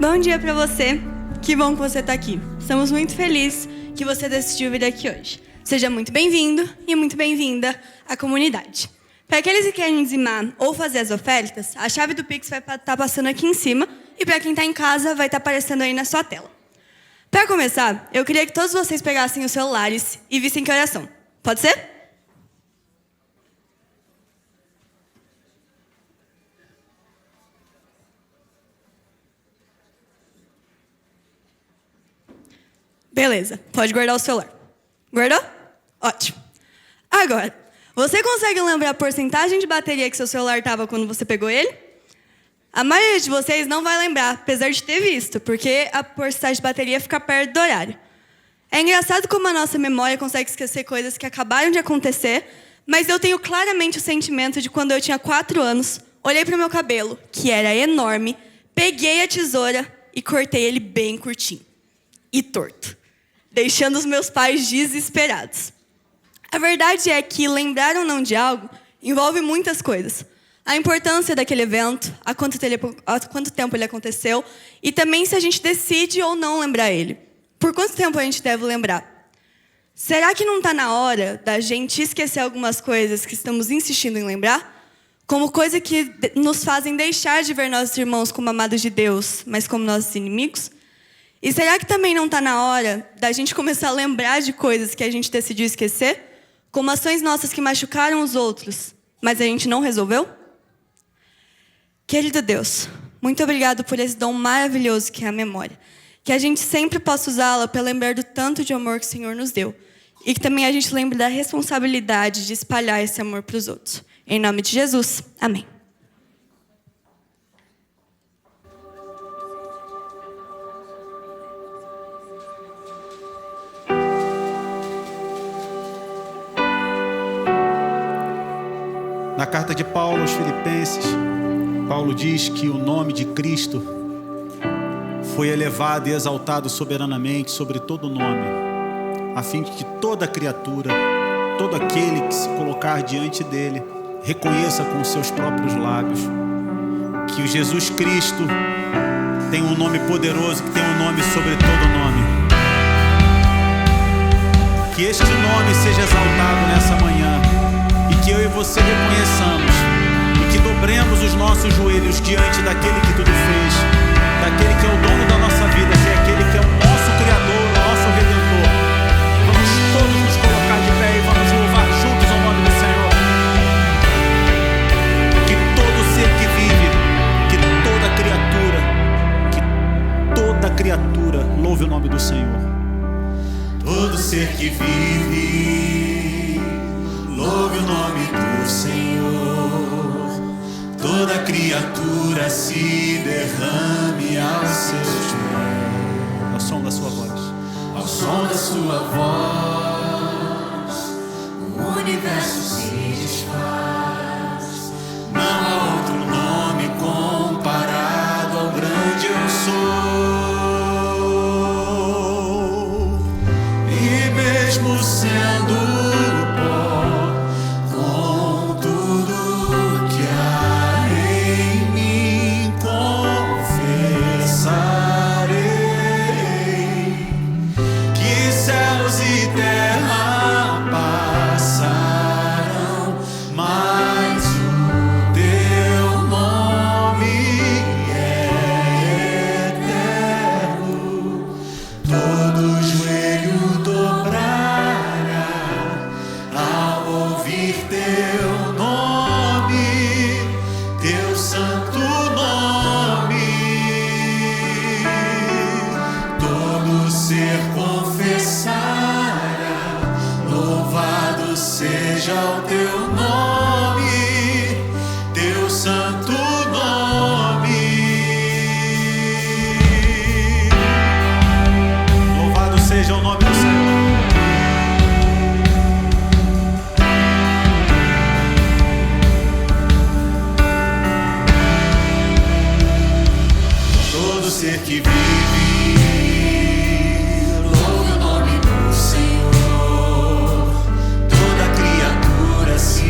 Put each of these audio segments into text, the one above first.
Bom dia para você. Que bom que você está aqui. Estamos muito felizes que você decidiu vir aqui hoje. Seja muito bem-vindo e muito bem-vinda à comunidade. Para aqueles que querem dizimar ou fazer as ofertas, a chave do Pix vai estar passando aqui em cima e para quem está em casa vai estar aparecendo aí na sua tela. Para começar, eu queria que todos vocês pegassem os celulares e vissem que oração. Pode ser? Beleza, pode guardar o celular. Guardou? Ótimo. Agora, você consegue lembrar a porcentagem de bateria que seu celular estava quando você pegou ele? A maioria de vocês não vai lembrar, apesar de ter visto, porque a porcentagem de bateria fica perto do horário. É engraçado como a nossa memória consegue esquecer coisas que acabaram de acontecer, mas eu tenho claramente o sentimento de quando eu tinha 4 anos, olhei para o meu cabelo, que era enorme, peguei a tesoura e cortei ele bem curtinho e torto, deixando os meus pais desesperados. A verdade é que lembrar ou não de algo envolve muitas coisas. A importância daquele evento, há quanto tempo ele aconteceu, e também se a gente decide ou não lembrar ele. Por quanto tempo a gente deve lembrar? Será que não está na hora da gente esquecer algumas coisas que estamos insistindo em lembrar? Como coisas que nos fazem deixar de ver nossos irmãos como amados de Deus, mas como nossos inimigos? E será que também não está na hora da gente começar a lembrar de coisas que a gente decidiu esquecer? Como ações nossas que machucaram os outros, mas a gente não resolveu? Querido Deus, muito obrigado por esse dom maravilhoso que é a memória. Que a gente sempre possa usá-la para lembrar do tanto de amor que o Senhor nos deu. E que também a gente lembre da responsabilidade de espalhar esse amor para os outros. Em nome de Jesus, amém. Na carta de Paulo aos Filipenses, Paulo diz que o nome de Cristo foi elevado e exaltado soberanamente sobre todo nome, a fim de que toda criatura, todo aquele que se colocar diante dele, reconheça com seus próprios lábios que o Jesus Cristo tem um nome poderoso, que tem um nome sobre todo nome. Que este nome seja exaltado nessa manhã. Que eu e você reconheçamos e que dobremos os nossos joelhos diante daquele que tudo fez, daquele que é o dono da nossa vida, que é aquele que é o nosso Criador, o nosso Redentor. Vamos todos nos colocar de pé e vamos louvar juntos ao nome do Senhor. Que todo ser que vive, que toda criatura louve o nome do Senhor. Todo ser que vive, louve o nome do Senhor. Toda criatura se derrame aos seus pés. Ao som da sua voz. Ao som da sua voz, o universo se desfaz. Não há outro nome comparado ao grande eu sou. E mesmo sendo ser que vive, louve o nome do Senhor. Toda criatura se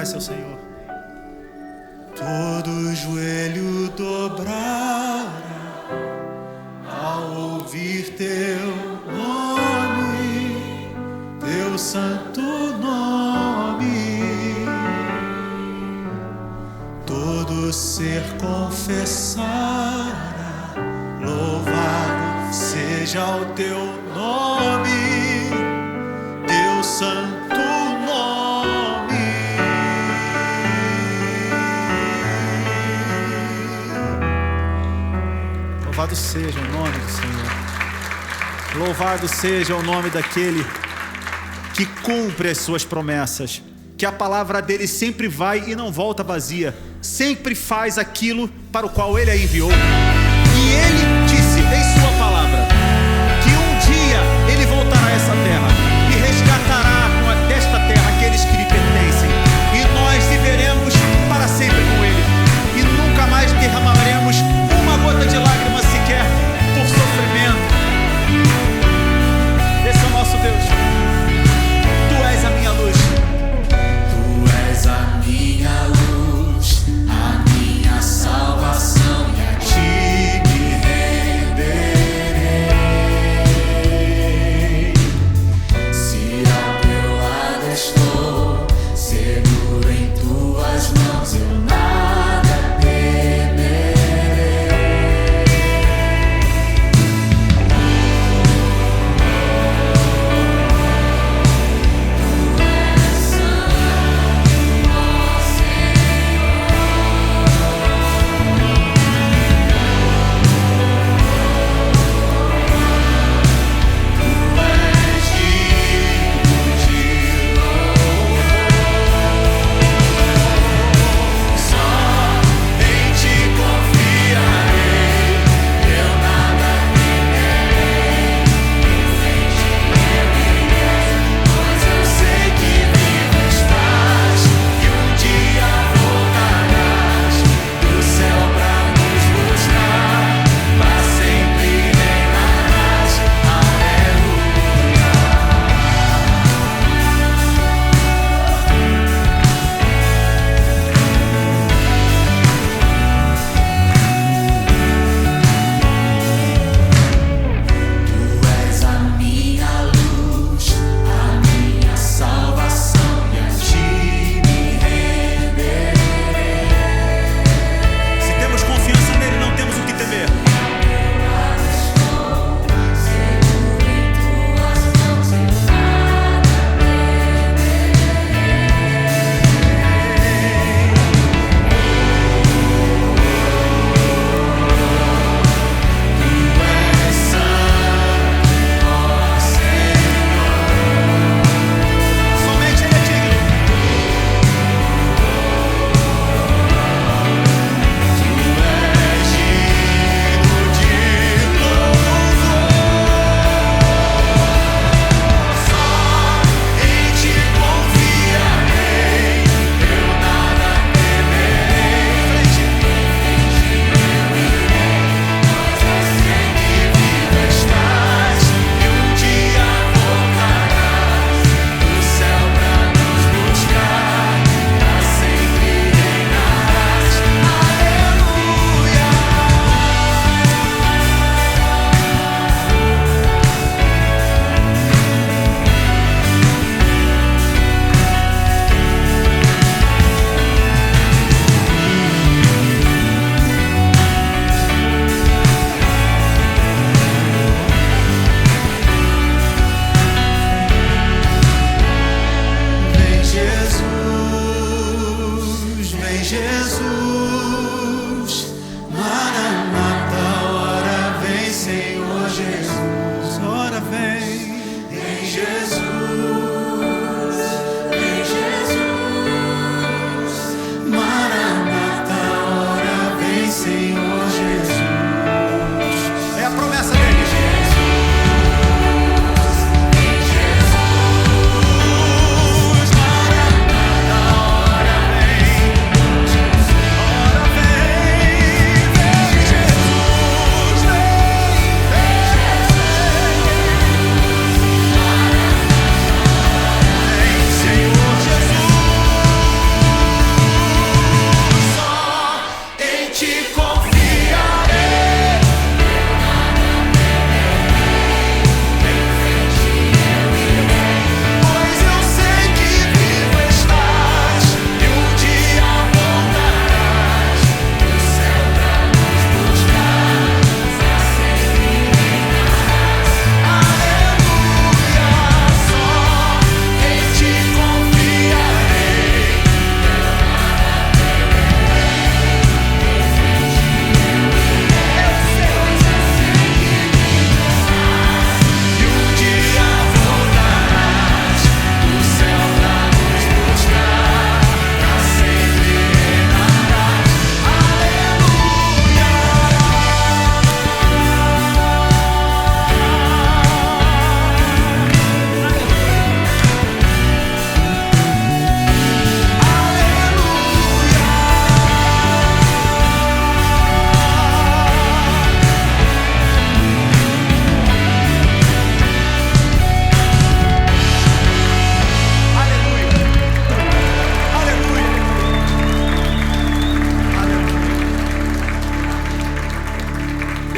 conhece ao Senhor. Todo joelho dobrará ao ouvir teu nome, teu santo nome. Todo ser confessará, louvado seja o teu nome, teu santo nome. Louvado seja o nome do Senhor. Louvado seja o nome daquele que cumpre as suas promessas. Que a palavra dele sempre vai e não volta vazia. Sempre faz aquilo para o qual ele a enviou. E ele disse em sua palavra que um dia ele voltará a essa terra e resgatará desta terra aqueles que lhe pertencem. E nós viveremos para sempre com ele. E nunca mais derramaremos uma gota de lágrima sequer por sofrimento. Esse é o nosso Deus. Tu és a minha luz. Tu és a minha luz, a minha salvação, e a ti me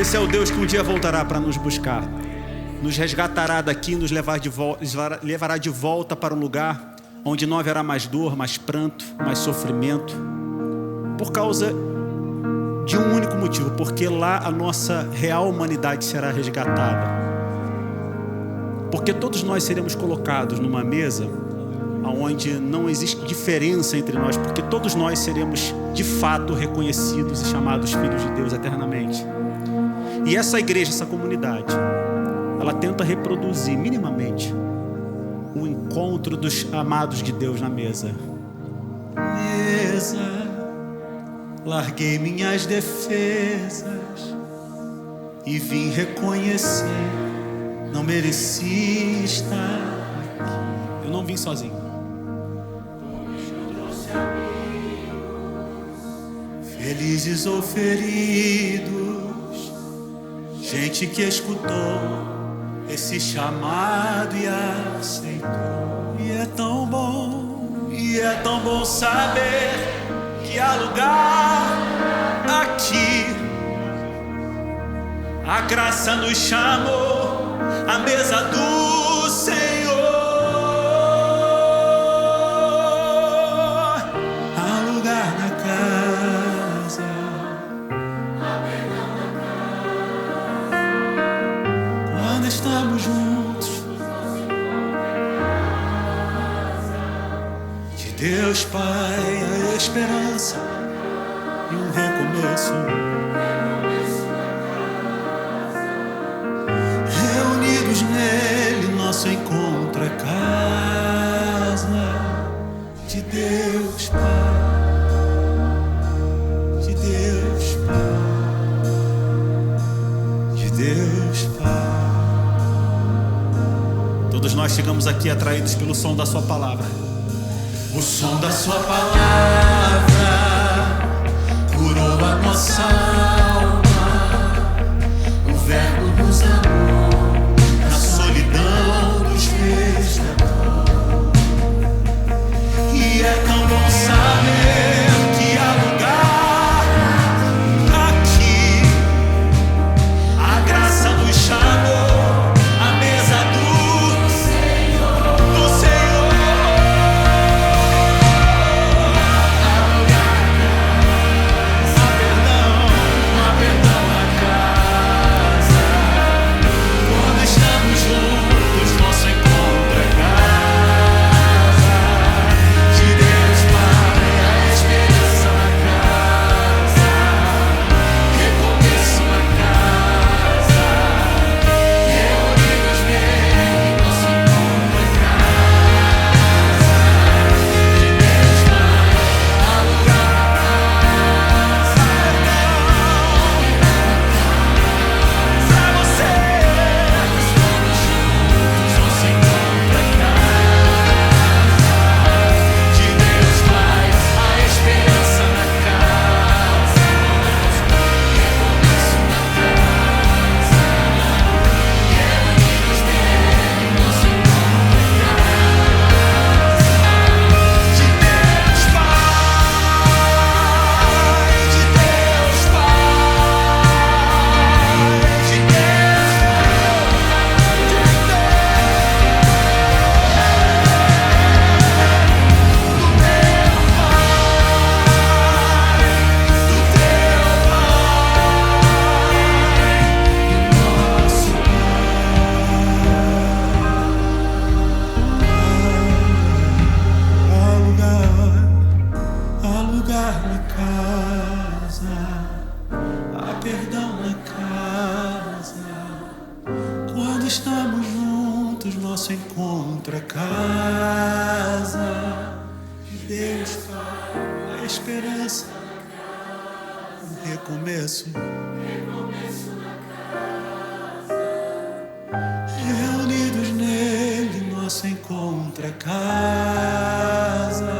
Esse é o Deus que um dia voltará para nos buscar, nos resgatará daqui, nos levará de volta para um lugar onde não haverá mais dor, mais pranto, mais sofrimento, por causa de um único motivo, porque lá a nossa real humanidade será resgatada. Porque todos nós seremos colocados numa mesa onde não existe diferença entre nós, porque todos nós seremos de fato reconhecidos e chamados filhos de Deus eternamente. E essa igreja, essa comunidade, ela tenta reproduzir minimamente o encontro dos amados de Deus na mesa. Mesa, larguei minhas defesas e vim reconhecer, não mereci estar aqui. Eu não vim sozinho. Felizes ou feridos, gente que escutou esse chamado e aceitou. E é tão bom saber que há lugar aqui. A graça nos chamou à mesa do Senhor. Há lugar na casa, quando estamos juntos. De Deus Pai a esperança e um recomeço. Reunidos nele, nosso encontro é casa de Deus Pai, de Deus Pai, de Deus Pai. Todos nós chegamos aqui atraídos pelo som da sua palavra. O som da sua palavra curou a nossa alma. O verbo nos amou, na solidão nos resgatou. E é tão bom saber que há lugar aqui. A graça nos chamou à mesa do Senhor, do Senhor. Há perdão na casa. Quando estamos juntos, nosso encontro é casa de Deus Pai, a esperança na casa, recomeço na casa, reunidos nele, nosso encontro é casa de Deus Pai, há lugar na casa, pra você. Estamos juntos, nosso encontro é casa de Deus Pai, a esperança na casa, recomeço na casa, reunidos nele, nosso encontro é casa de Deus Pai, de Deus Pai, de Há lugar na casa, há perdão na casa. Quando estamos juntos, nosso encontro é casa de Deus Pai, a esperança, um recomeço. Reunidos nele, nosso encontro é casa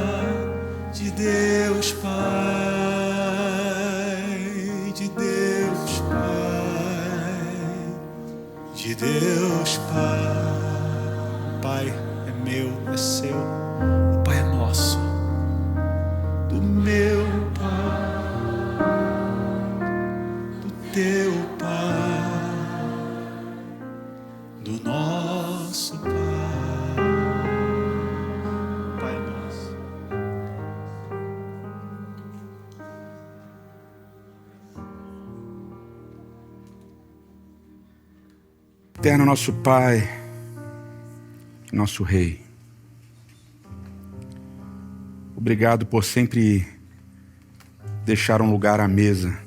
de Deus Pai, de Deus Pai, de Deus Pai. O Pai é meu, é seu, o Pai é nosso, do meu Pai, do teu Pai. Eterno nosso Pai, nosso Rei, obrigado por sempre deixar um lugar à mesa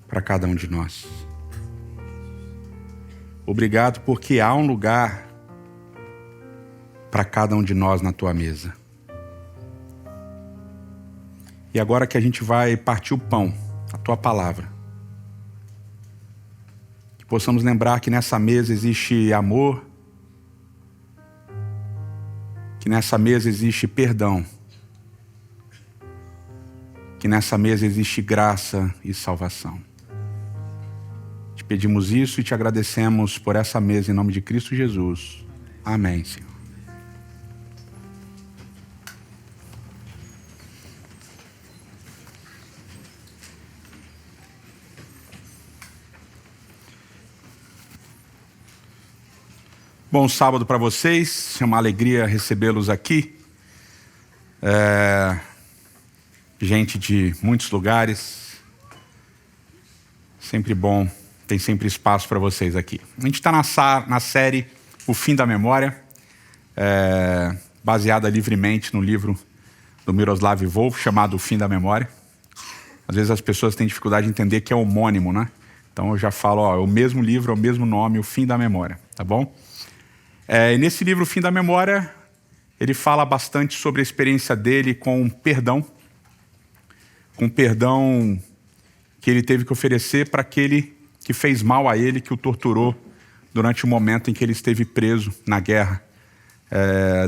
para cada um de nós. Obrigado porque há um lugar para cada um de nós na tua mesa. E agora que a gente vai partir o pão, a tua palavra, que possamos lembrar que nessa mesa existe amor, que nessa mesa existe perdão, que nessa mesa existe graça e salvação. Te pedimos isso e te agradecemos por essa mesa em nome de Cristo Jesus. Amém, Senhor. Bom sábado para vocês, é uma alegria recebê-los aqui. Gente de muitos lugares, sempre bom, tem sempre espaço para vocês aqui. A gente está na série O Fim da Memória, baseada livremente no livro do Miroslav Volf, chamado O Fim da Memória. Às vezes as pessoas têm dificuldade de entender que é homônimo, né? Então eu já falo, é o mesmo livro, é o mesmo nome, O Fim da Memória, tá bom? E nesse livro, O Fim da Memória, ele fala bastante sobre a experiência dele com perdão que ele teve que oferecer para aquele que fez mal a ele, que o torturou durante o momento em que ele esteve preso na guerra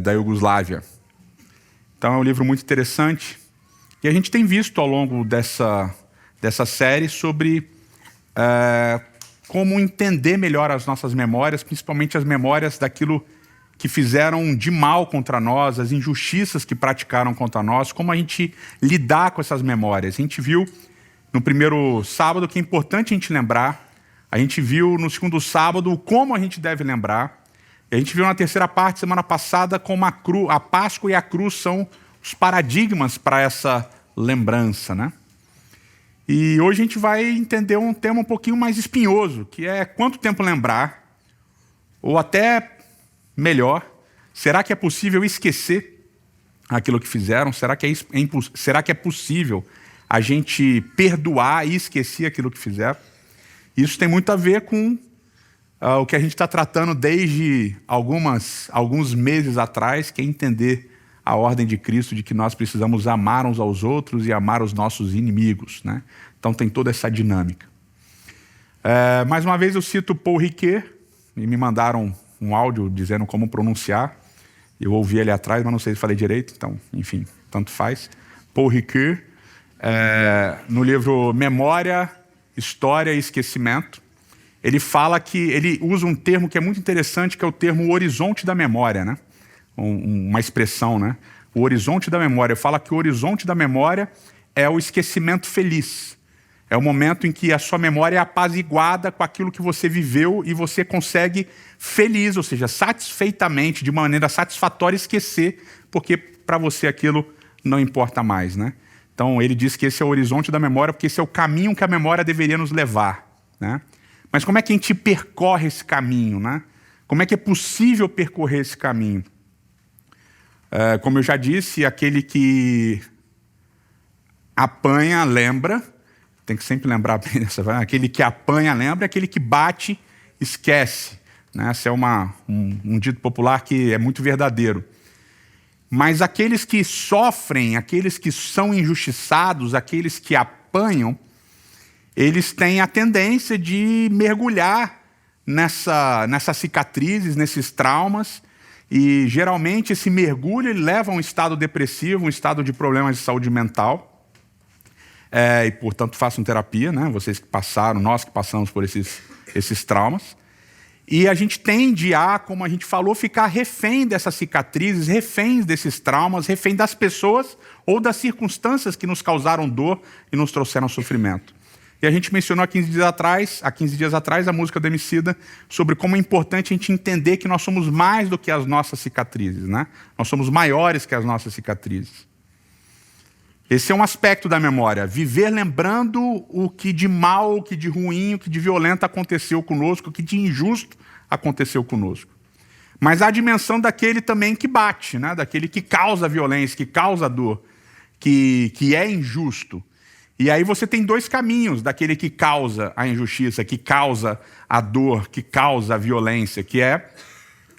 da Iugoslávia. Então é um livro muito interessante. E a gente tem visto ao longo dessa série sobre como entender melhor as nossas memórias, principalmente as memórias daquilo que fizeram de mal contra nós, as injustiças que praticaram contra nós, como a gente lidar com essas memórias. A gente viu no primeiro sábado que é importante a gente lembrar, a gente viu no segundo sábado como a gente deve lembrar, e a gente viu na terceira parte, semana passada, como a Páscoa e a cruz são os paradigmas para essa lembrança, né? E hoje a gente vai entender um tema um pouquinho mais espinhoso, que é quanto tempo lembrar, ou até melhor, será que é possível esquecer aquilo que fizeram? Será que é possível a gente perdoar e esquecer aquilo que fizeram? Isso tem muito a ver com o que a gente está tratando desde alguns meses atrás, que é entender a ordem de Cristo de que nós precisamos amar uns aos outros e amar os nossos inimigos, né? Então tem toda essa dinâmica. Mais uma vez eu cito Paul Ricoeur, e me mandaram um áudio dizendo como pronunciar. Eu ouvi ele atrás, mas não sei se falei direito, então, enfim, tanto faz. Paul Ricoeur, no livro Memória, História e Esquecimento, ele fala que ele usa um termo que é muito interessante, que é o termo horizonte da memória, né? Uma expressão, né? O horizonte da memória. Fala que o horizonte da memória é o esquecimento feliz. É o momento em que a sua memória é apaziguada com aquilo que você viveu e você consegue feliz, ou seja, satisfeitamente, de maneira satisfatória, esquecer, porque para você aquilo não importa mais, né? Então ele diz que esse é o horizonte da memória, porque esse é o caminho que a memória deveria nos levar, né? Mas como é que a gente percorre esse caminho, né? Como é que é possível percorrer esse caminho? Como eu já disse, aquele que apanha, lembra. Tem que sempre lembrar bem dessa. Aquele que apanha, lembra. Aquele que bate, esquece. Né? Esse é um dito popular que é muito verdadeiro. Mas aqueles que sofrem, aqueles que são injustiçados, aqueles que apanham, eles têm a tendência de mergulhar nessas cicatrizes, nesses traumas. E geralmente esse mergulho ele leva a um estado depressivo, um estado de problemas de saúde mental. E portanto façam terapia, né? Vocês que passaram, nós que passamos por esses traumas. E a gente tende como a gente falou, ficar refém dessas cicatrizes, refém desses traumas, refém das pessoas ou das circunstâncias que nos causaram dor e nos trouxeram sofrimento. E a gente mencionou há 15 dias atrás, a música do Emicida, sobre como é importante a gente entender que nós somos mais do que as nossas cicatrizes, né? Nós somos maiores que as nossas cicatrizes. Esse é um aspecto da memória. Viver lembrando o que de mal, o que de ruim, o que de violento aconteceu conosco, o que de injusto aconteceu conosco. Mas há a dimensão daquele também que bate, né? Daquele que causa violência, que causa dor, que é injusto. E aí você tem dois caminhos daquele que causa a injustiça, que causa a dor, que causa a violência, que é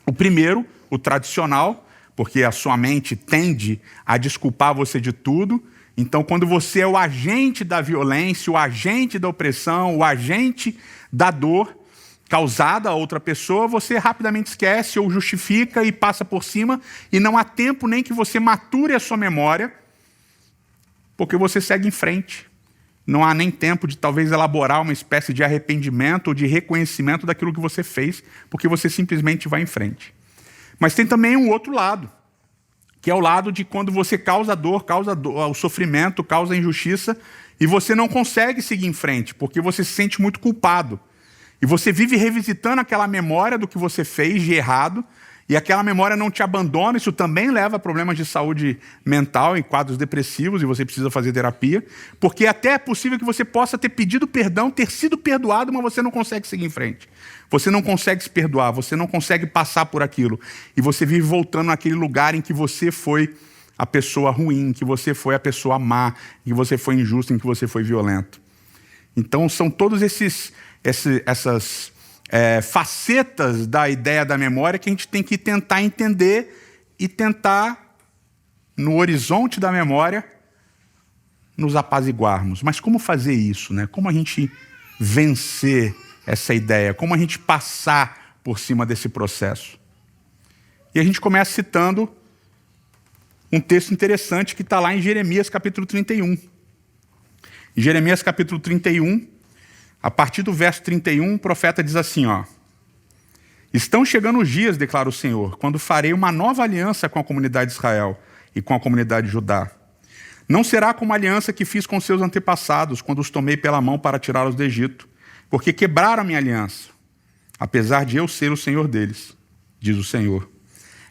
o primeiro, o tradicional, porque a sua mente tende a desculpar você de tudo. Então, quando você é o agente da violência, o agente da opressão, o agente da dor causada a outra pessoa, você rapidamente esquece ou justifica e passa por cima, e não há tempo nem que você mature a sua memória, porque você segue em frente. Não há nem tempo de talvez elaborar uma espécie de arrependimento ou de reconhecimento daquilo que você fez, porque você simplesmente vai em frente. Mas tem também um outro lado, que é o lado de quando você causa dor, o sofrimento, causa a injustiça, e você não consegue seguir em frente, porque você se sente muito culpado. E você vive revisitando aquela memória do que você fez de errado, e aquela memória não te abandona. Isso também leva a problemas de saúde mental, em quadros depressivos, e você precisa fazer terapia, porque até é possível que você possa ter pedido perdão, ter sido perdoado, mas você não consegue seguir em frente. Você não consegue se perdoar, você não consegue passar por aquilo. E você vive voltando naquele lugar em que você foi a pessoa ruim, em que você foi a pessoa má, em que você foi injusto, em que você foi violento. Então são todos essas facetas da ideia da memória que a gente tem que tentar entender e tentar, no horizonte da memória, nos apaziguarmos. Mas como fazer isso, né? Como a gente vencer essa ideia? Como a gente passar por cima desse processo? E a gente começa citando um texto interessante que está lá em Jeremias capítulo 31. Em Jeremias capítulo 31, a partir do verso 31, o profeta diz assim, ó: estão chegando os dias, declara o Senhor, quando farei uma nova aliança com a comunidade de Israel e com a comunidade de Judá. Não será como a aliança que fiz com seus antepassados, quando os tomei pela mão para tirá-los do Egito, porque quebraram a minha aliança, apesar de eu ser o Senhor deles, diz o Senhor.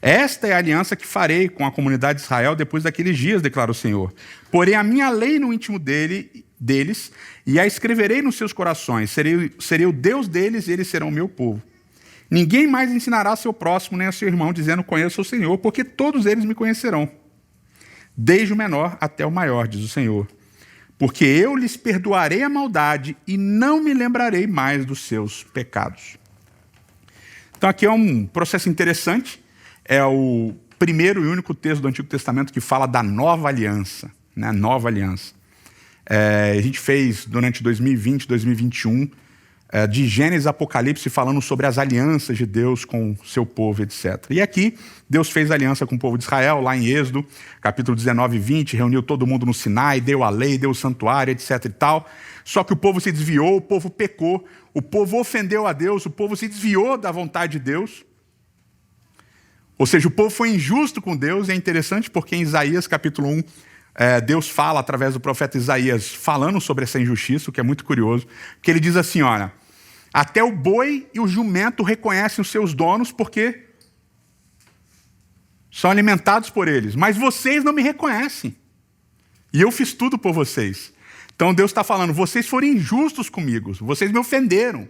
Esta é a aliança que farei com a comunidade de Israel depois daqueles dias, declara o Senhor. Porém a minha lei no íntimo deles, e a escreverei nos seus corações. Serei o Deus deles, e eles serão o meu povo. Ninguém mais ensinará a seu próximo, nem a seu irmão, dizendo, conheço o Senhor, porque todos eles me conhecerão, desde o menor até o maior, diz o Senhor. Porque eu lhes perdoarei a maldade e não me lembrarei mais dos seus pecados. Então aqui é um processo interessante. É o primeiro e único texto do Antigo Testamento que fala da nova aliança, né? Nova aliança. A gente fez durante 2020, 2021, de Gênesis a Apocalipse, falando sobre as alianças de Deus com o seu povo, etc. E aqui, Deus fez aliança com o povo de Israel, lá em Êxodo, capítulo 19 e 20, reuniu todo mundo no Sinai, deu a lei, deu o santuário, etc. e tal. Só que o povo se desviou, o povo pecou, o povo ofendeu a Deus, o povo se desviou da vontade de Deus. Ou seja, o povo foi injusto com Deus, e é interessante porque em Isaías, capítulo 1, Deus fala através do profeta Isaías, falando sobre essa injustiça, o que é muito curioso, que ele diz assim, olha, até o boi e o jumento reconhecem os seus donos porque são alimentados por eles, mas vocês não me reconhecem, e eu fiz tudo por vocês. Então Deus está falando, vocês foram injustos comigo, vocês me ofenderam,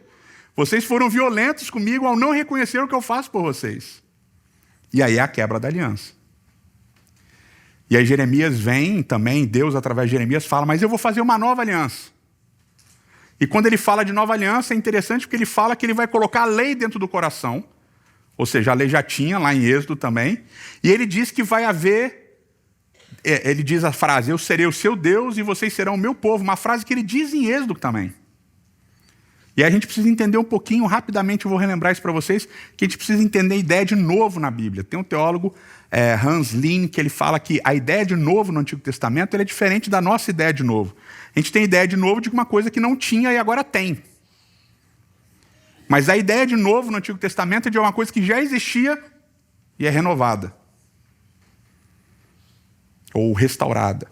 vocês foram violentos comigo ao não reconhecer o que eu faço por vocês. E aí é a quebra da aliança. E aí Jeremias vem também, Deus através de Jeremias fala, mas eu vou fazer uma nova aliança. E quando ele fala de nova aliança, é interessante porque ele fala que ele vai colocar a lei dentro do coração, ou seja, a lei já tinha lá em Êxodo também, e ele diz que vai haver, ele diz a frase, eu serei o seu Deus e vocês serão o meu povo, uma frase que ele diz em Êxodo também. E a gente precisa entender um pouquinho, rapidamente eu vou relembrar isso para vocês, que a gente precisa entender a ideia de novo na Bíblia. Tem um teólogo, Hans Lin, que ele fala que a ideia de novo no Antigo Testamento é diferente da nossa ideia de novo. A gente tem ideia de novo de uma coisa que não tinha e agora tem. Mas a ideia de novo no Antigo Testamento é de uma coisa que já existia e é renovada. Ou restaurada.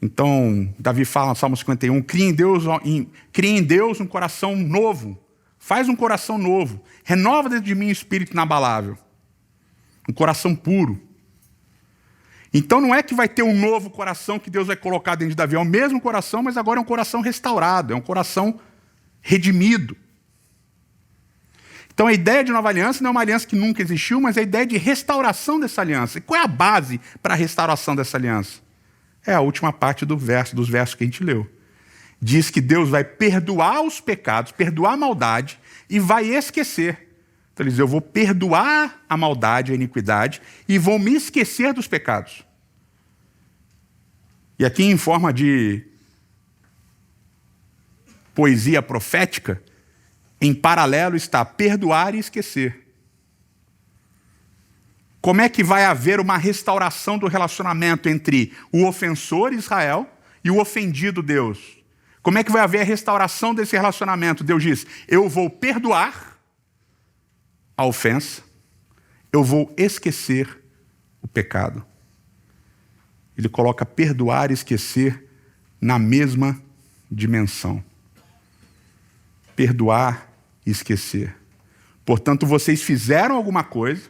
Então, Davi fala no Salmo 51, cria em Deus um coração novo, faz um coração novo, renova dentro de mim o espírito inabalável, um coração puro. Então não é que vai ter um novo coração que Deus vai colocar dentro de Davi. É o mesmo coração, mas agora é um coração restaurado, é um coração redimido. Então a ideia de nova aliança não é uma aliança que nunca existiu, mas é a ideia de restauração dessa aliança. E qual é a base para a restauração dessa aliança? É a última parte dos versos que a gente leu. Diz que Deus vai perdoar os pecados, perdoar a maldade e vai esquecer. Então ele diz, eu vou perdoar a maldade, a iniquidade e vou me esquecer dos pecados. E aqui em forma de poesia profética, em paralelo está perdoar e esquecer. Como é que vai haver uma restauração do relacionamento entre o ofensor Israel e o ofendido Deus? Como é que vai haver a restauração desse relacionamento? Deus diz, eu vou perdoar a ofensa, eu vou esquecer o pecado. Ele coloca perdoar e esquecer na mesma dimensão. Perdoar e esquecer. Portanto, vocês fizeram alguma coisa.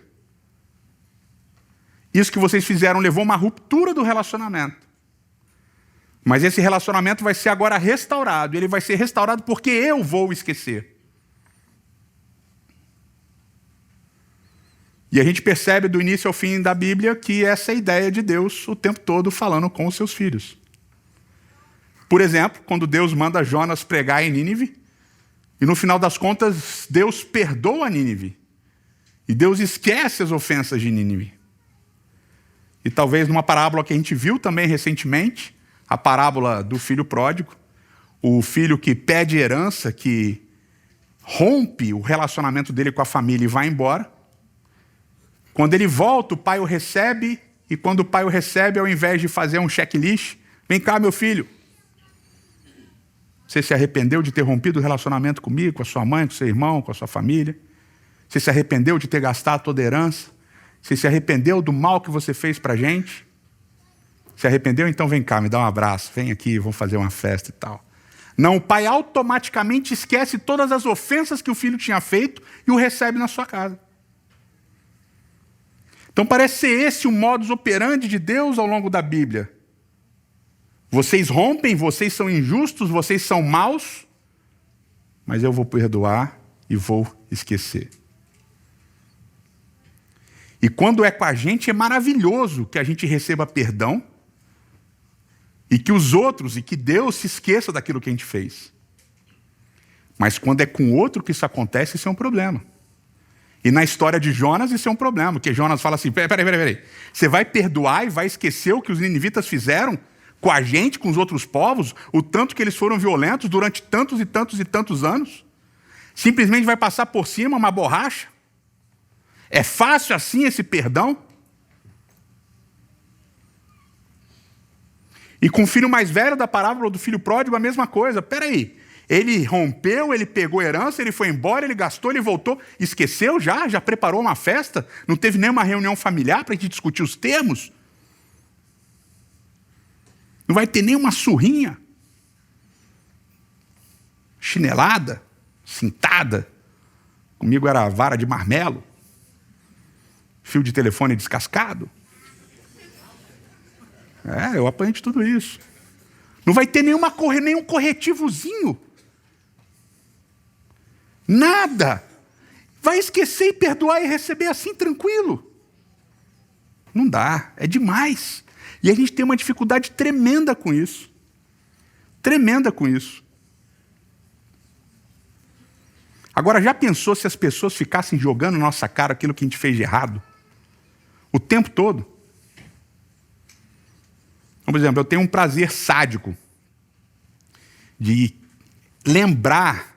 Isso que vocês fizeram levou a uma ruptura do relacionamento. Mas esse relacionamento vai ser agora restaurado. Ele vai ser restaurado porque eu vou esquecer. E a gente percebe do início ao fim da Bíblia que essa é a ideia de Deus o tempo todo falando com os seus filhos. Por exemplo, quando Deus manda Jonas pregar em Nínive, e no final das contas, Deus perdoa Nínive. E Deus esquece as ofensas de Nínive. E talvez numa parábola que a gente viu também recentemente, a parábola do filho pródigo, o filho que pede herança, que rompe o relacionamento dele com a família e vai embora. Quando ele volta, o pai o recebe, e quando o pai o recebe, ao invés de fazer um checklist, vem cá, meu filho. Você se arrependeu de ter rompido o relacionamento comigo, com a sua mãe, com o seu irmão, com a sua família? Você se arrependeu de ter gastado toda a herança? Você se arrependeu do mal que você fez para a gente? Se arrependeu? Então vem cá, me dá um abraço. Vem aqui, vamos fazer uma festa e tal. Não, o pai automaticamente esquece todas as ofensas que o filho tinha feito e o recebe na sua casa. Então parece ser esse o modus operandi de Deus ao longo da Bíblia. Vocês rompem, vocês são injustos, vocês são maus, mas eu vou perdoar e vou esquecer. E quando é com a gente, é maravilhoso que a gente receba perdão e que os outros, e que Deus se esqueça daquilo que a gente fez. Mas quando é com o outro que isso acontece, isso é um problema. E na história de Jonas, isso é um problema, porque Jonas fala assim, peraí, você vai perdoar e vai esquecer o que os ninivitas fizeram com a gente, com os outros povos, o tanto que eles foram violentos durante tantos e tantos e tantos anos? Simplesmente vai passar por cima uma borracha? É fácil assim esse perdão? E com o filho mais velho da parábola do filho pródigo, a mesma coisa. Peraí, ele rompeu, ele pegou herança, ele foi embora, ele gastou, ele voltou, esqueceu já preparou uma festa, não teve nenhuma reunião familiar para a gente discutir os termos? Não vai ter nenhuma surrinha, chinelada, cintada. Comigo era vara de marmelo, fio de telefone descascado. Eu apanhei de tudo isso. Não vai ter nenhum corretivozinho. Nada. Vai esquecer e perdoar e receber assim, tranquilo. Não dá, é demais. E a gente tem uma dificuldade tremenda com isso. Tremenda com isso. Agora, já pensou se as pessoas ficassem jogando na nossa cara aquilo que a gente fez de errado? O tempo todo? Por exemplo, eu tenho um prazer sádico de lembrar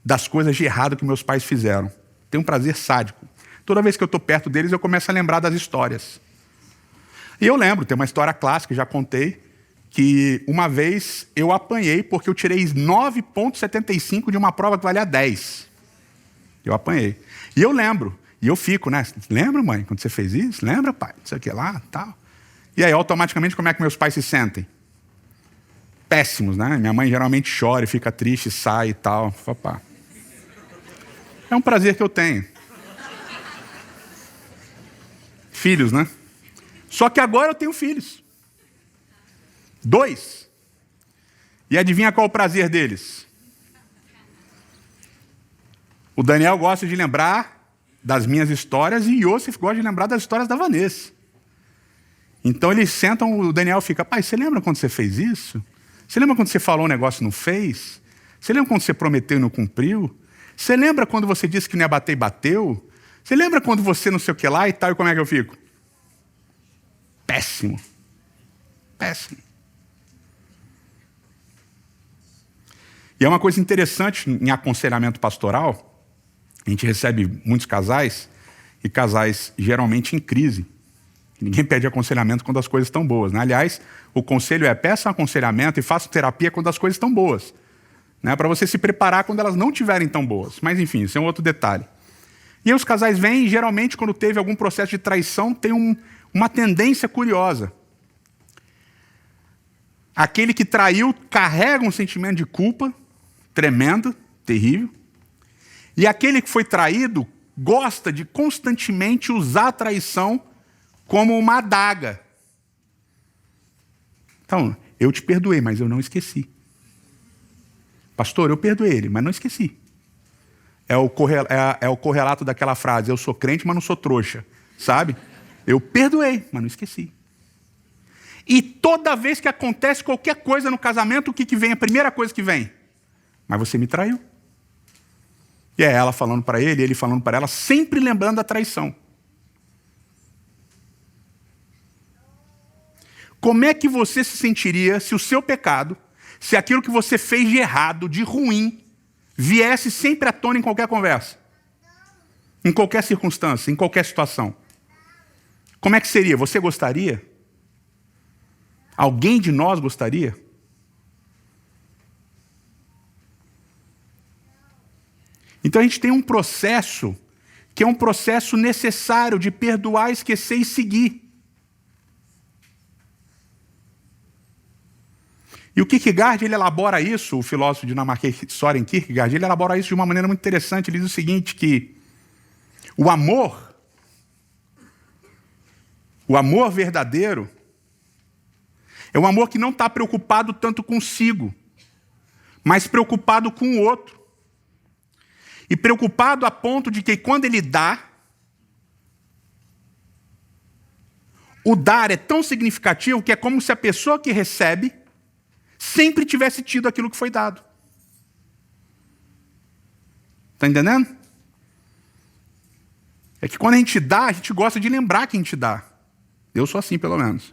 das coisas de errado que meus pais fizeram. Tenho um prazer sádico. Toda vez que eu estou perto deles, eu começo a lembrar das histórias. E eu lembro, tem uma história clássica, já contei, que uma vez eu apanhei porque eu tirei 9,75 de uma prova que valia 10. Eu apanhei. E eu lembro, e eu fico, né? Lembra, mãe, quando você fez isso? Lembra, pai? Não sei o que lá, tal. E aí, automaticamente, como é que meus pais se sentem? Péssimos, né? Minha mãe geralmente chora e fica triste, sai e tal. Opa. É um prazer que eu tenho. Filhos, né? Só que agora eu tenho filhos. 2. E adivinha qual é o prazer deles? O Daniel gosta de lembrar das minhas histórias e o Yosef gosta de lembrar das histórias da Vanessa. Então eles sentam, o Daniel fica, pai, você lembra quando você fez isso? Você lembra quando você falou um negócio e não fez? Você lembra quando você prometeu e não cumpriu? Você lembra quando você disse que não ia bater e bateu? Você lembra quando você não sei o que lá e tal, e como é que eu fico? Péssimo. Péssimo. E é uma coisa interessante em aconselhamento pastoral, a gente recebe muitos casais, e casais geralmente em crise. Ninguém pede aconselhamento quando as coisas estão boas, né? Aliás, o conselho é peça aconselhamento e faça terapia quando as coisas estão boas, né? Para você se preparar quando elas não estiverem tão boas. Mas enfim, isso é um outro detalhe. E aí os casais vêm e geralmente quando teve algum processo de traição tem uma tendência curiosa. Aquele que traiu carrega um sentimento de culpa tremendo, terrível. E aquele que foi traído gosta de constantemente usar a traição como uma adaga. Então, eu te perdoei, mas eu não esqueci. Pastor, eu perdoei ele, mas não esqueci. É o correlato daquela frase, eu sou crente, mas não sou trouxa. Sabe? Eu perdoei, mas não esqueci. E toda vez que acontece qualquer coisa no casamento, o que vem? A primeira coisa que vem? Mas você me traiu. E é ela falando para ele, ele falando para ela, sempre lembrando da traição. Como é que você se sentiria se o seu pecado, se aquilo que você fez de errado, de ruim, viesse sempre à tona em qualquer conversa? Em qualquer circunstância, em qualquer situação? Como é que seria? Você gostaria? Alguém de nós gostaria? Então a gente tem um processo, que é um processo necessário de perdoar, esquecer e seguir. E o Kierkegaard, ele elabora isso, o filósofo dinamarquês Søren Kierkegaard, ele elabora isso de uma maneira muito interessante. Ele diz o seguinte, que o amor verdadeiro, é um amor que não está preocupado tanto consigo, mas preocupado com o outro. E preocupado a ponto de que quando ele dá, o dar é tão significativo que é como se a pessoa que recebe sempre tivesse tido aquilo que foi dado. Está entendendo? É que quando a gente dá, a gente gosta de lembrar que a gente dá. Eu sou assim, pelo menos.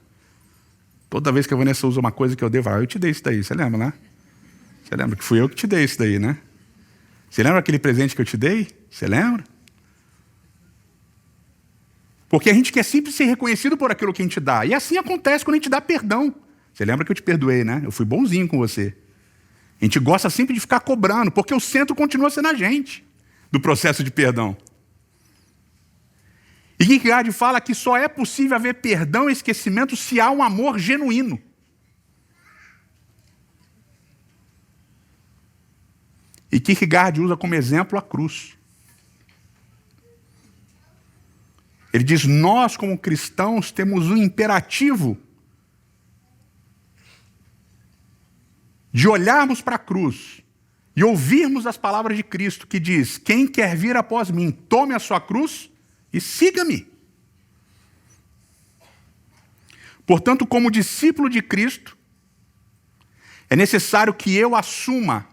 Toda vez que a Vanessa usa uma coisa que eu devo, eu te dei isso daí, você lembra, né? Você lembra que fui eu que te dei isso daí, né? Você lembra aquele presente que eu te dei? Você lembra? Porque a gente quer sempre ser reconhecido por aquilo que a gente dá. E assim acontece quando a gente dá perdão. Você lembra que eu te perdoei, né? Eu fui bonzinho com você. A gente gosta sempre de ficar cobrando, porque o centro continua sendo a gente do processo de perdão. E Kierkegaard fala que só é possível haver perdão e esquecimento se há um amor genuíno. E Kierkegaard usa como exemplo a cruz. Ele diz, nós como cristãos temos um imperativo de olharmos para a cruz e ouvirmos as palavras de Cristo, que diz, quem quer vir após mim, tome a sua cruz e siga-me. Portanto, como discípulo de Cristo, é necessário que eu assuma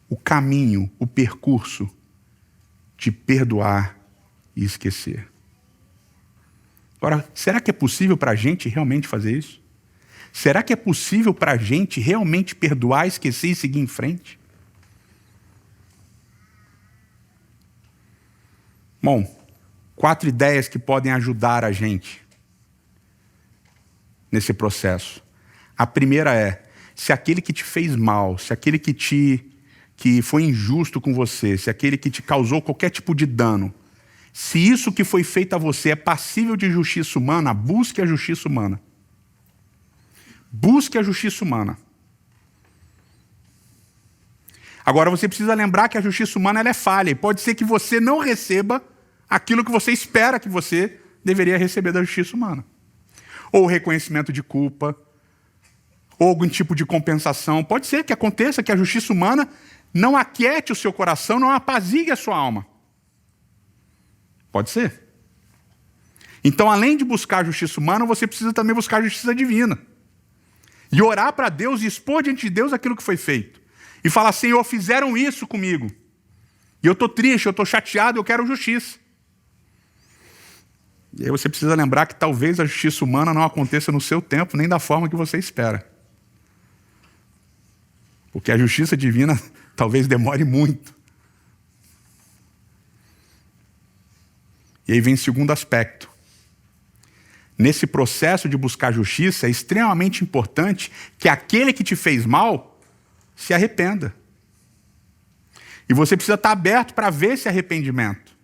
o caminho, o percurso de perdoar e esquecer. Agora, será que é possível para a gente realmente fazer isso? Será que é possível para a gente realmente perdoar, esquecer e seguir em frente? Bom, 4 ideias que podem ajudar a gente nesse processo. A primeira é, se aquele que te fez mal, se aquele que foi injusto com você, se aquele que te causou qualquer tipo de dano, se isso que foi feito a você é passível de justiça humana, busque a justiça humana. Busque a justiça humana. Agora você precisa lembrar que a justiça humana ela é falha, e pode ser que você não receba aquilo que você espera que você deveria receber da justiça humana. Ou reconhecimento de culpa, ou algum tipo de compensação. Pode ser que aconteça que a justiça humana não aquiete o seu coração, não apazigue a sua alma. Pode ser. Então, além de buscar a justiça humana, você precisa também buscar a justiça divina. E orar para Deus e expor diante de Deus aquilo que foi feito. E falar, Senhor, fizeram isso comigo. E eu estou triste, eu estou chateado, eu quero justiça. E aí você precisa lembrar que talvez a justiça humana não aconteça no seu tempo, nem da forma que você espera. Porque a justiça divina talvez demore muito. E aí vem o segundo aspecto. Nesse processo de buscar justiça, é extremamente importante que aquele que te fez mal se arrependa. E você precisa estar aberto para ver esse arrependimento.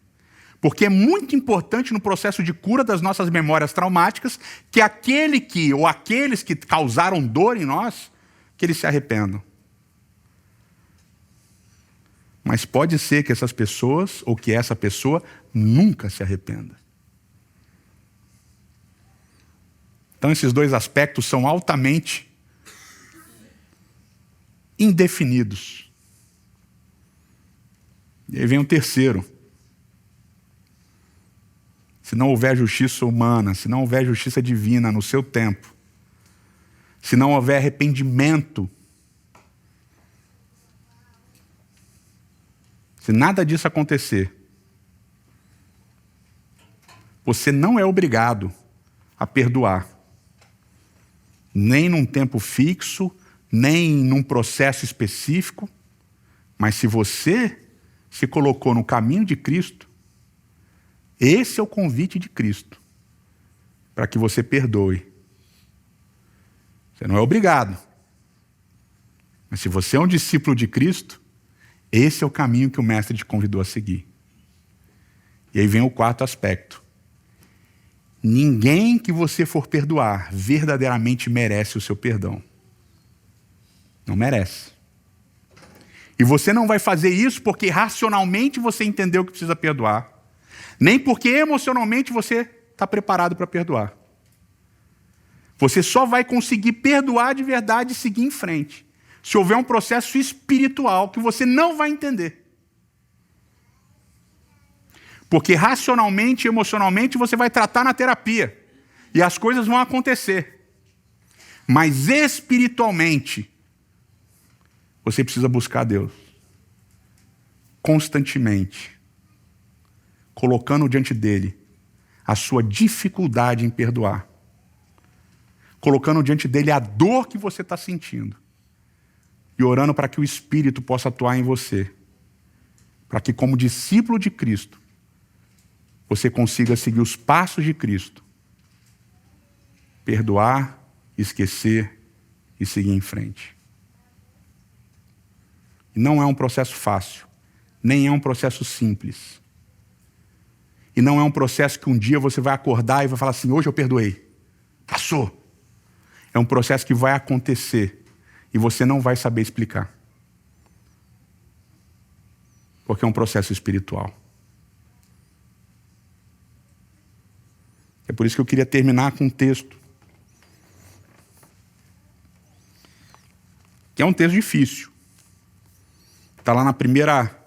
Porque é muito importante no processo de cura das nossas memórias traumáticas que aquele que, ou aqueles que causaram dor em nós, que eles se arrependam. Mas pode ser que essas pessoas, ou que essa pessoa, nunca se arrependa. Então esses dois aspectos são altamente indefinidos. E aí vem o terceiro. Se não houver justiça humana, se não houver justiça divina no seu tempo, se não houver arrependimento, se nada disso acontecer, você não é obrigado a perdoar. Nem num tempo fixo, nem num processo específico. Mas se você se colocou no caminho de Cristo, esse é o convite de Cristo para que você perdoe. Você não é obrigado. Mas se você é um discípulo de Cristo, esse é o caminho que o Mestre te convidou a seguir. E aí vem o quarto aspecto. Ninguém que você for perdoar verdadeiramente merece o seu perdão. Não merece. E você não vai fazer isso porque racionalmente você entendeu que precisa perdoar. Nem porque emocionalmente você está preparado para perdoar. Você só vai conseguir perdoar de verdade e seguir em frente se houver um processo espiritual que você não vai entender. Porque racionalmente e emocionalmente você vai tratar na terapia. E as coisas vão acontecer. Mas espiritualmente, você precisa buscar Deus. Constantemente. Colocando diante dele a sua dificuldade em perdoar. Colocando diante dele a dor que você está sentindo. E orando para que o Espírito possa atuar em você. Para que, como discípulo de Cristo, você consiga seguir os passos de Cristo. Perdoar, esquecer e seguir em frente. E não é um processo fácil, nem é um processo simples. E não é um processo que um dia você vai acordar e vai falar assim, hoje eu perdoei. Passou. É um processo que vai acontecer e você não vai saber explicar. Porque é um processo espiritual. É por isso que eu queria terminar com um texto. Que é um texto difícil. Está lá na primeira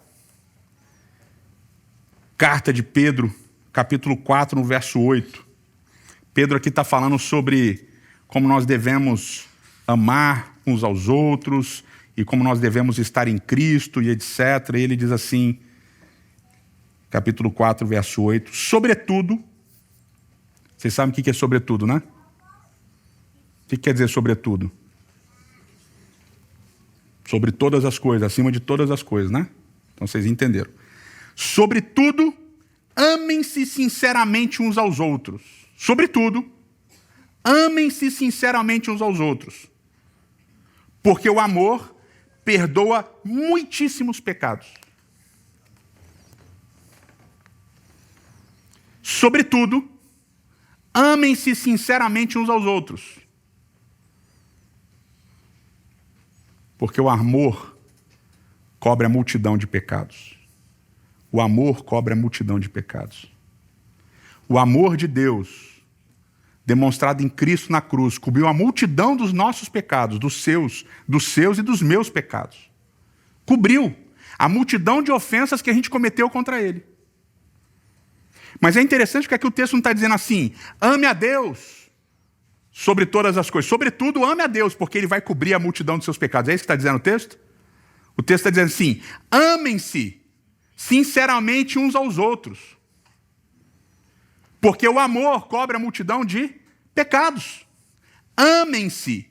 carta de Pedro, capítulo 4, no verso 8. Pedro aqui está falando sobre como nós devemos amar uns aos outros e como nós devemos estar em Cristo e etc. E ele diz assim, capítulo 4, verso 8, sobretudo, vocês sabem o que é sobretudo, né? O que quer dizer sobretudo? Sobre todas as coisas, acima de todas as coisas, né? Então vocês entenderam. Sobretudo, amem-se sinceramente uns aos outros. Sobretudo, amem-se sinceramente uns aos outros. Porque o amor perdoa muitíssimos pecados. Sobretudo, amem-se sinceramente uns aos outros. Porque o amor cobre a multidão de pecados. O amor cobre a multidão de pecados. O amor de Deus, demonstrado em Cristo na cruz, cobriu a multidão dos nossos pecados, dos seus e dos meus pecados. Cobriu a multidão de ofensas que a gente cometeu contra Ele. Mas é interessante que aqui o texto não está dizendo assim, ame a Deus sobre todas as coisas. Sobretudo, ame a Deus, porque Ele vai cobrir a multidão dos seus pecados. É isso que está dizendo o texto? O texto está dizendo assim, amem-se sinceramente uns aos outros. Porque o amor cobre a multidão de pecados. Amem-se.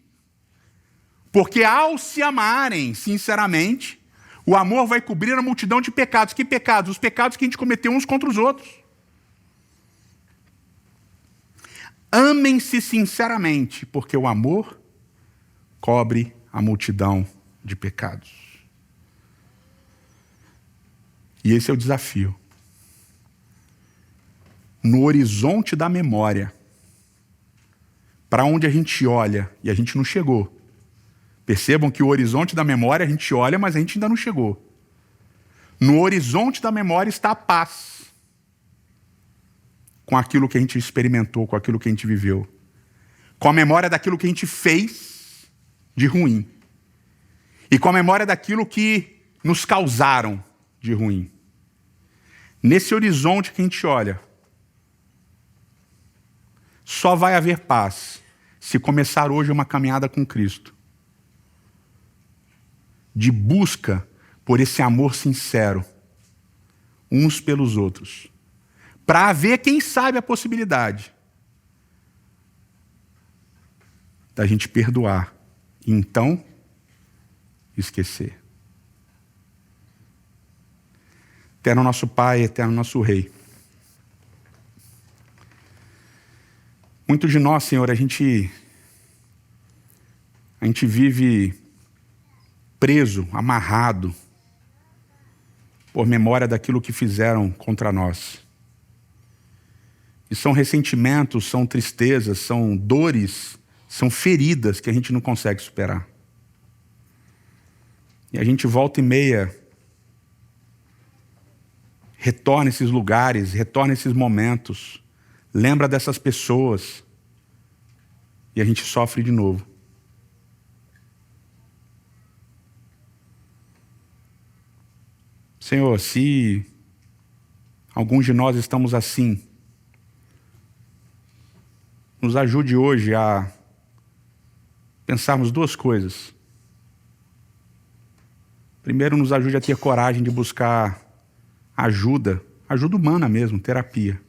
Porque ao se amarem sinceramente, o amor vai cobrir a multidão de pecados. Que pecados? Os pecados que a gente cometeu uns contra os outros. Amem-se sinceramente, porque o amor cobre a multidão de pecados. E esse é o desafio. No horizonte da memória, para onde a gente olha e a gente não chegou. Percebam que o horizonte da memória a gente olha, mas a gente ainda não chegou. No horizonte da memória está a paz. Com aquilo que a gente experimentou, com aquilo que a gente viveu. Com a memória daquilo que a gente fez de ruim. E com a memória daquilo que nos causaram de ruim. Nesse horizonte que a gente olha, só vai haver paz se começar hoje uma caminhada com Cristo. De busca por esse amor sincero, uns pelos outros. Para haver, quem sabe, a possibilidade da gente perdoar e então esquecer. Eterno nosso Pai, eterno nosso Rei. Muitos de nós, Senhor, a gente vive preso, amarrado, por memória daquilo que fizeram contra nós. E são ressentimentos, são tristezas, são dores, são feridas que a gente não consegue superar. E a gente volta e meia, retorna esses lugares, retorna esses momentos, lembra dessas pessoas e a gente sofre de novo. Senhor, se alguns de nós estamos assim, nos ajude hoje a pensarmos duas coisas. Primeiro, nos ajude a ter coragem de buscar ajuda humana mesmo, terapia.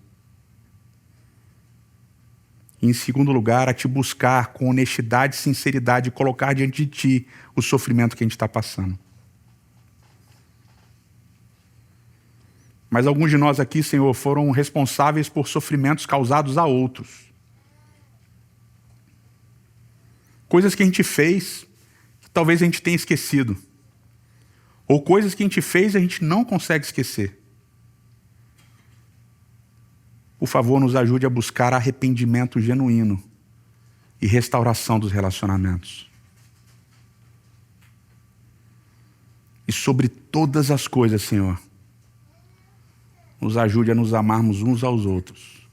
E, em segundo lugar, a te buscar com honestidade e sinceridade e colocar diante de ti o sofrimento que a gente está passando. Mas alguns de nós aqui, Senhor, foram responsáveis por sofrimentos causados a outros. Coisas que a gente fez, que talvez a gente tenha esquecido. Ou coisas que a gente fez e a gente não consegue esquecer. Por favor, nos ajude a buscar arrependimento genuíno e restauração dos relacionamentos. E sobre todas as coisas, Senhor, nos ajude a nos amarmos uns aos outros.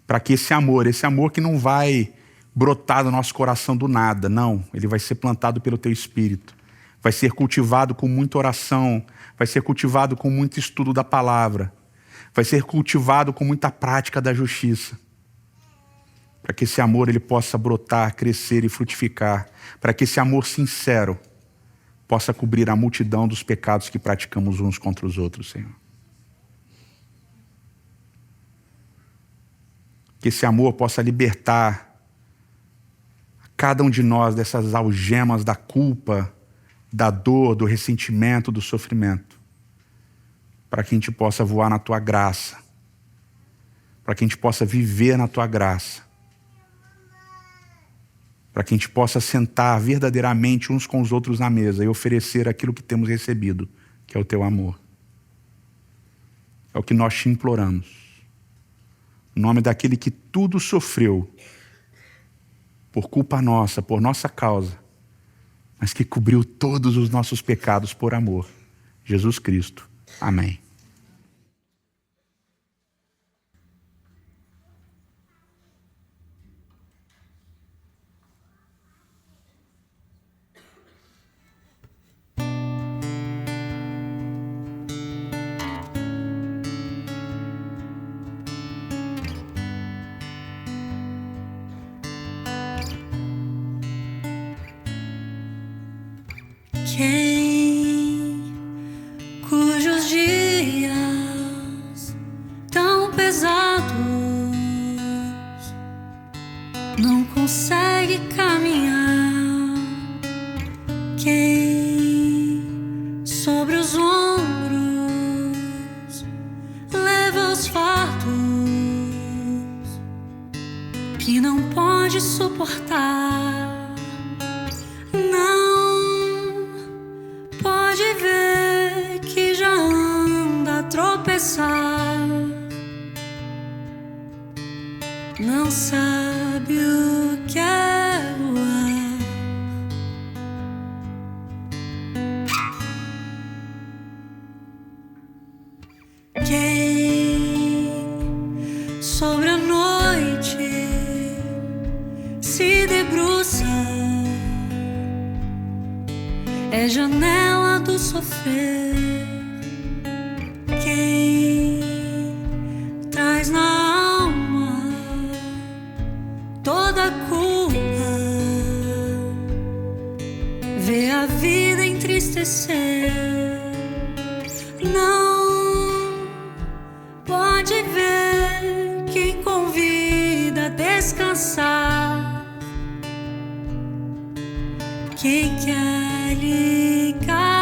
Para que esse amor que não vai brotar do nosso coração do nada, não. Ele vai ser plantado pelo Teu Espírito. Vai ser cultivado com muita oração, vai ser cultivado com muito estudo da palavra, vai ser cultivado com muita prática da justiça. Para que esse amor ele possa brotar, crescer e frutificar. Para que esse amor sincero possa cobrir a multidão dos pecados que praticamos uns contra os outros, Senhor. Que esse amor possa libertar cada um de nós dessas algemas da culpa, da dor, do ressentimento, do sofrimento. Para que a gente possa voar na Tua graça. Para que a gente possa viver na Tua graça. Para que a gente possa sentar verdadeiramente uns com os outros na mesa e oferecer aquilo que temos recebido, que é o Teu amor. É o que nós te imploramos. Em nome daquele que tudo sofreu, por culpa nossa, por nossa causa, mas que cobriu todos os nossos pecados por amor. Jesus Cristo. Amém. Quem cujos dias tão pesados não consegue caminhar, quem sobre os ombros leva os fardos que não pode suportar, não pode ver que já anda a tropeçar, não sabe o que é voar. Quem sobre a noite se debruça é janela do sofrer. Quem traz na alma toda a culpa vê a vida entristecer, não pode ver quem convida a descansar, quem quer lhe carregar.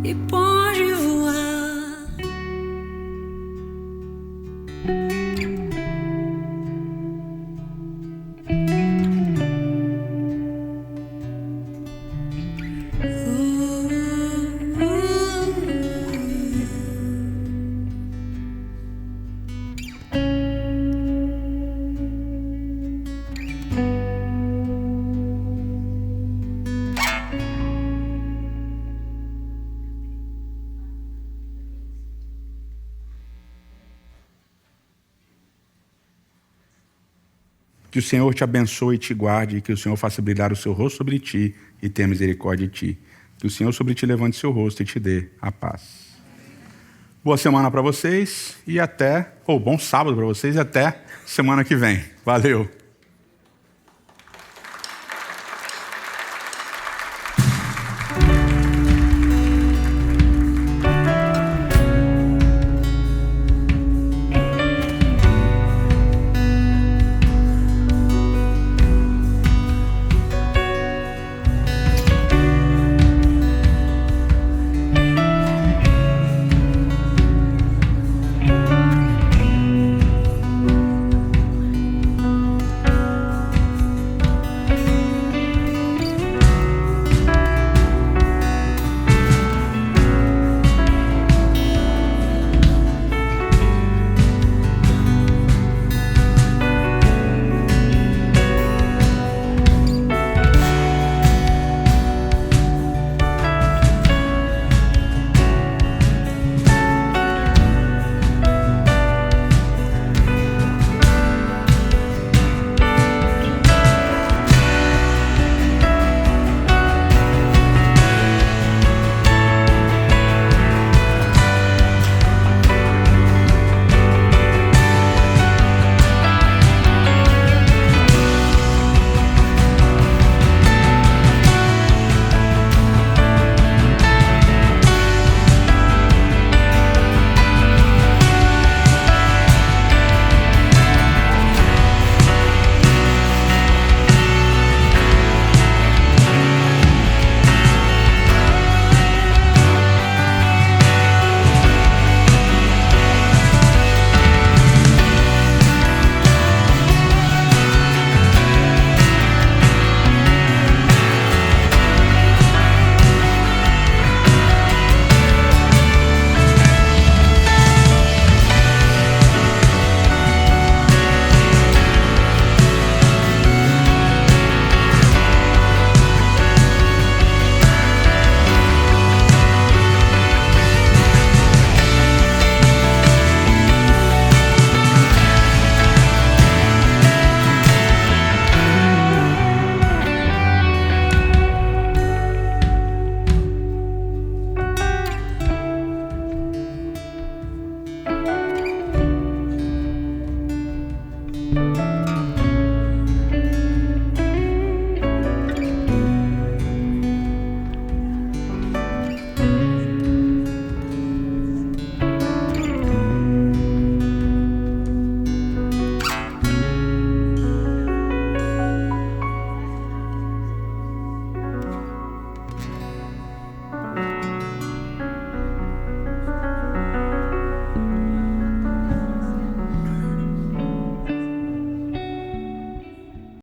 E pode voar. Que o Senhor te abençoe e te guarde, que o Senhor faça brilhar o seu rosto sobre ti e tenha misericórdia de ti. Que o Senhor sobre ti levante seu rosto e te dê a paz. Boa semana para vocês e até, bom sábado para vocês e até semana que vem. Valeu!